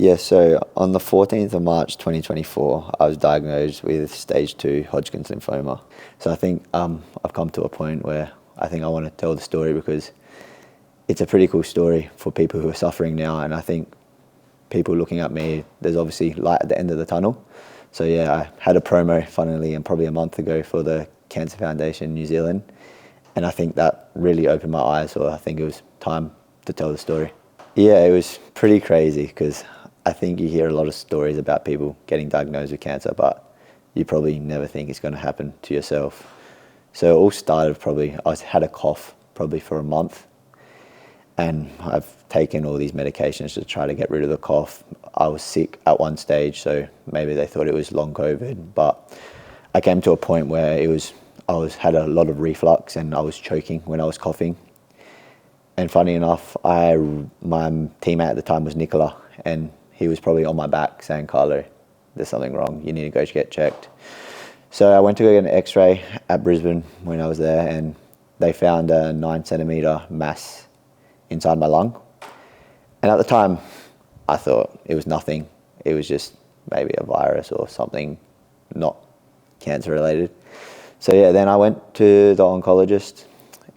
Yeah, so on the 14th of March 2024, I was diagnosed with stage 2 Hodgkin's lymphoma. So I think I've come to a point where I think I want to tell the story because it's a pretty cool story for people who are suffering now, and I think people looking at me, there's obviously light at the end of the tunnel. So yeah, I had a promo, funnily, and probably a month ago for the Cancer Foundation New Zealand, and I think that really opened my eyes, so I think it was time to tell the story. Yeah, it was pretty crazy because I think you hear a lot of stories about people getting diagnosed with cancer, but you probably never think it's going to happen to yourself. So it all started I had a cough probably for a month, and I've taken all these medications to try to get rid of the cough. I was sick at one stage, so maybe they thought it was long COVID, but I came to a point where had a lot of reflux and I was choking when I was coughing. And funny enough, my teammate at the time was Nicola, and he was probably on my back saying, "Carlo, there's something wrong. You need to go get checked." So I went to go get an X-ray at Brisbane when I was there, and they found a 9-centimeter mass inside my lung. And at the time, I thought it was nothing. It was just maybe a virus or something not cancer related. So yeah, then I went to the oncologist,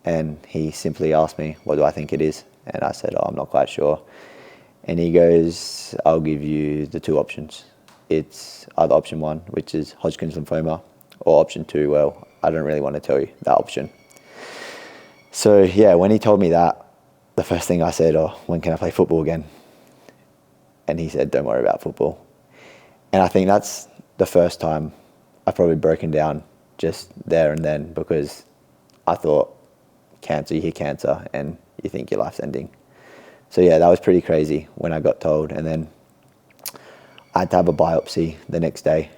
and he simply asked me, "What do I think it is?" And I said, "Oh, I'm not quite sure." And he goes, "I'll give you the two options. It's either option 1, which is Hodgkin's lymphoma, or option 2, well, I don't really want to tell you that option." So yeah, when he told me that, the first thing I said, "Oh, when can I play football again?" And he said, "Don't worry about football." And I think that's the first time I've probably broken down just there and then, because I thought cancer, you hear cancer and you think your life's ending. So yeah, that was pretty crazy when I got told. And then I had to have a biopsy the next day.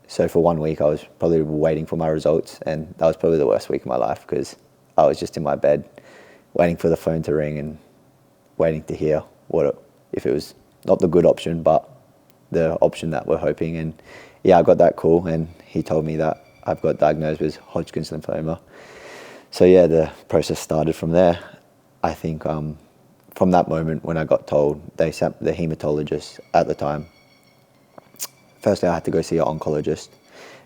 So for 1 week, I was probably waiting for my results, and that was probably the worst week of my life because I was just in my bed waiting for the phone to ring and waiting to hear if it was not the good option, but the option that we're hoping. And yeah, I got that call, and he told me that I've got diagnosed with Hodgkin's lymphoma. So yeah, the process started from there. I think from that moment when I got told, they sent the hematologist at the time. Firstly, I had to go see an oncologist,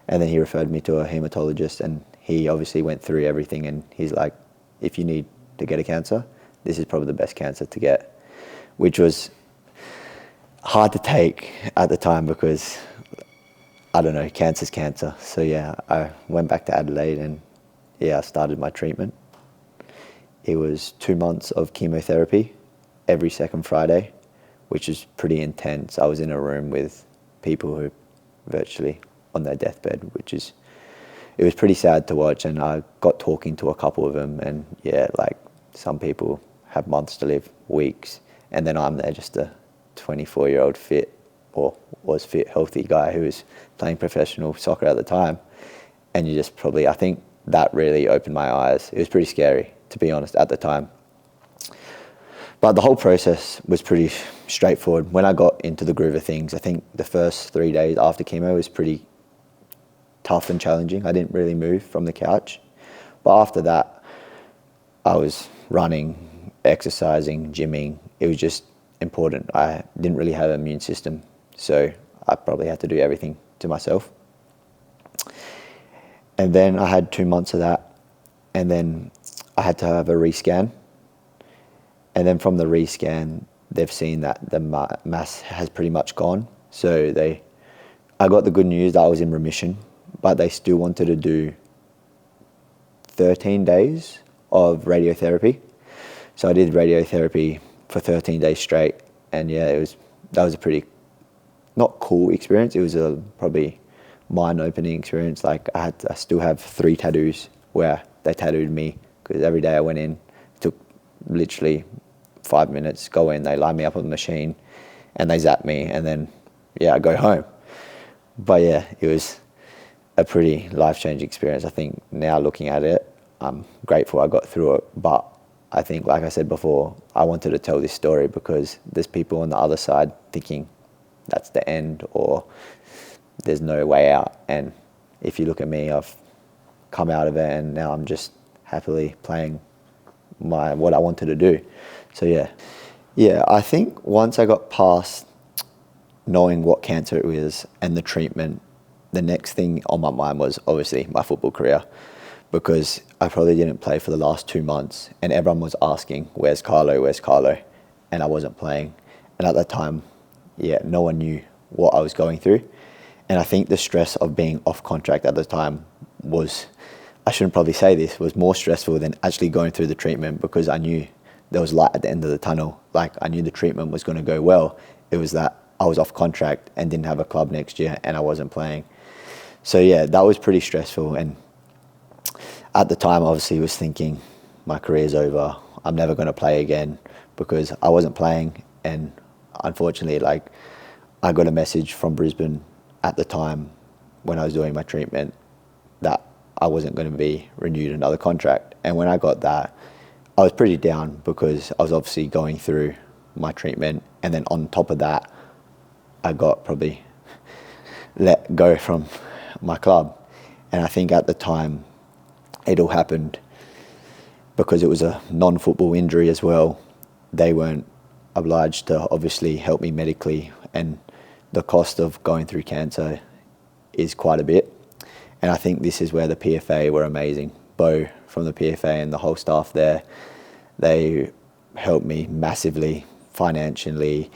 and then he referred me to a hematologist, and he obviously went through everything, and he's like, "If you need to get a cancer, this is probably the best cancer to get," which was hard to take at the time because, I don't know, cancer's cancer. So yeah, I went back to Adelaide, and yeah, I started my treatment. It was 2 months of chemotherapy every second Friday, which is pretty intense. I was in a room with people who virtually on their deathbed, it was pretty sad to watch. And I got talking to a couple of them, and yeah, like some people have months to live, weeks, and then I'm there just a 24-year-old fit, or was fit, healthy guy who was playing professional soccer at the time. And you just I think that really opened my eyes. It was pretty scary, to be honest, at the time. But the whole process was pretty straightforward. When I got into the groove of things, I think the first 3 days after chemo was pretty tough and challenging. I didn't really move from the couch. But after that, I was running, exercising, gymming. It was just important. I didn't really have an immune system, so I probably had to do everything to myself. And then I had 2 months of that, and then I had to have a rescan. And then from the rescan, they've seen that the mass has pretty much gone. So I got the good news that I was in remission, but they still wanted to do 13 days of radiotherapy. So I did radiotherapy for 13 days straight, and yeah, that was a pretty not cool experience. It was a probably mind-opening experience. Like I still have 3 tattoos where they tattooed me, because every day I went in, it took literally 5 minutes, go in, they line me up on the machine, and they zap me, and then yeah, I go home. But yeah, it was a pretty life-changing experience. I think now looking at it, I'm grateful I got through it. But I think, like I said before, I wanted to tell this story because there's people on the other side thinking that's the end or there's no way out. And if you look at me, I've come out of it, and now I'm just happily playing what I wanted to do. So yeah, I think once I got past knowing what cancer it was and the treatment, the next thing on my mind was obviously my football career, because I probably didn't play for the last 2 months and everyone was asking, where's Carlo, where's Carlo? And I wasn't playing. And at that time, no one knew what I was going through. And I think the stress of being off contract at the time was, I shouldn't probably say this, was more stressful than actually going through the treatment, because I knew there was light at the end of the tunnel. Like, I knew the treatment was going to go well. It was that I was off contract and didn't have a club next year and I wasn't playing. So that was pretty stressful. And at the time, obviously, was thinking my career's over. I'm never going to play again, because I wasn't playing. And unfortunately, I got a message from Brisbane at the time when I was doing my treatment that I wasn't going to be renewed another contract. And when I got that, I was pretty down, because I was obviously going through my treatment. And then on top of that, I got probably let go from my club. And I think at the time, it all happened because it was a non-football injury as well. They weren't obliged to obviously help me medically, and the cost of going through cancer is quite a bit. And I think this is where the PFA were amazing. Bo from the PFA and the whole staff there, they helped me massively financially.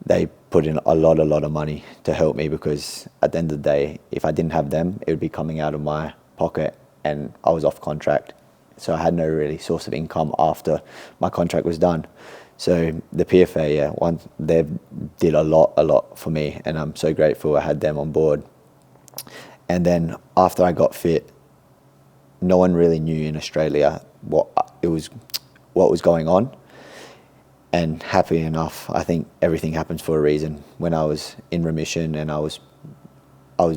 They put in a lot of money to help me, because at the end of the day, if I didn't have them, it would be coming out of my pocket, and I was off contract. So I had no really source of income after my contract was done. So the PFA, they did a lot for me, and I'm so grateful I had them on board. And then after I got fit, no one really knew in Australia what was going on. And happy enough, I think everything happens for a reason. When I was in remission and I was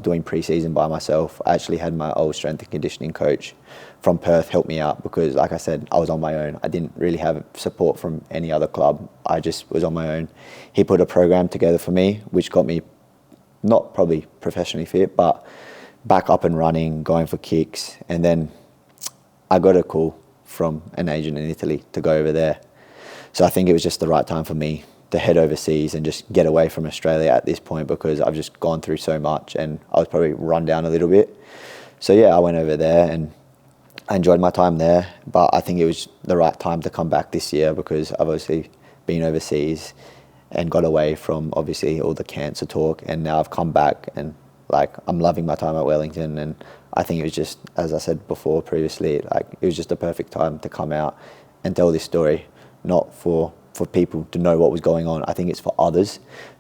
doing pre-season by myself, I actually had my old strength and conditioning coach from Perth help me out, because like I said, I was on my own. I didn't really have support from any other club. I just was on my own. He put a program together for me, which got me not probably professionally fit, but back up and running, going for kicks. And then I got a call from an agent in Italy to go over there. So I think it was just the right time for me to head overseas and just get away from Australia at this point, because I've just gone through so much and I was probably run down a little bit. So I went over there and I enjoyed my time there, but I think it was the right time to come back this year, because I've obviously been overseas and got away from obviously all the cancer talk, and now I've come back and I'm loving my time at Wellington. And I think it was just, as I said before previously, it was just a perfect time to come out and tell this story, not for people to know what was going on. I think it's for others,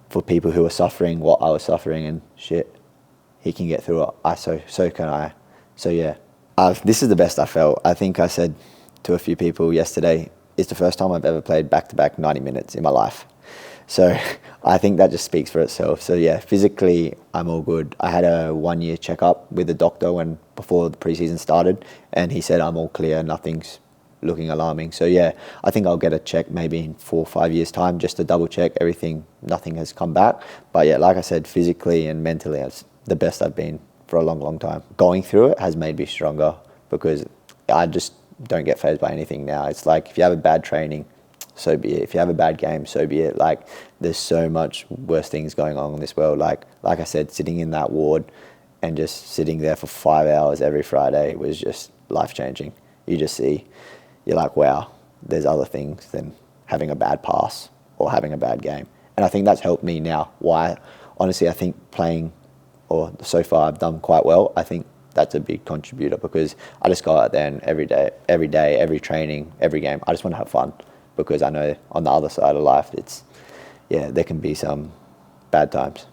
for people who are suffering what I was suffering, and he can get through it. So can I. So this is the best I felt. I think I said to a few people yesterday, it's the first time I've ever played back-to-back 90 minutes in my life. So I think that just speaks for itself. So physically, I'm all good. I had a 1-year checkup with the doctor before the preseason started, and he said I'm all clear, nothing's looking alarming. So I think I'll get a check maybe in 4 or 5 years' time, just to double check everything, nothing has come back. But like I said, physically and mentally, it's the best I've been for a long time. Going through it has made me stronger, because I just don't get fazed by anything now. It's like, if you have a bad training, so be it. If you have a bad game, so be it. There's so much worse things going on in this world. Like I said, sitting in that ward and just sitting there for 5 hours every Friday was just life-changing. You just see, you're like, wow, there's other things than having a bad pass or having a bad game. And I think that's helped me now. Why? Honestly, I think playing, or so far I've done quite well. I think that's a big contributor, because I just go out there and every day, every training, every game, I just want to have fun, because I know on the other side of life, there can be some bad times.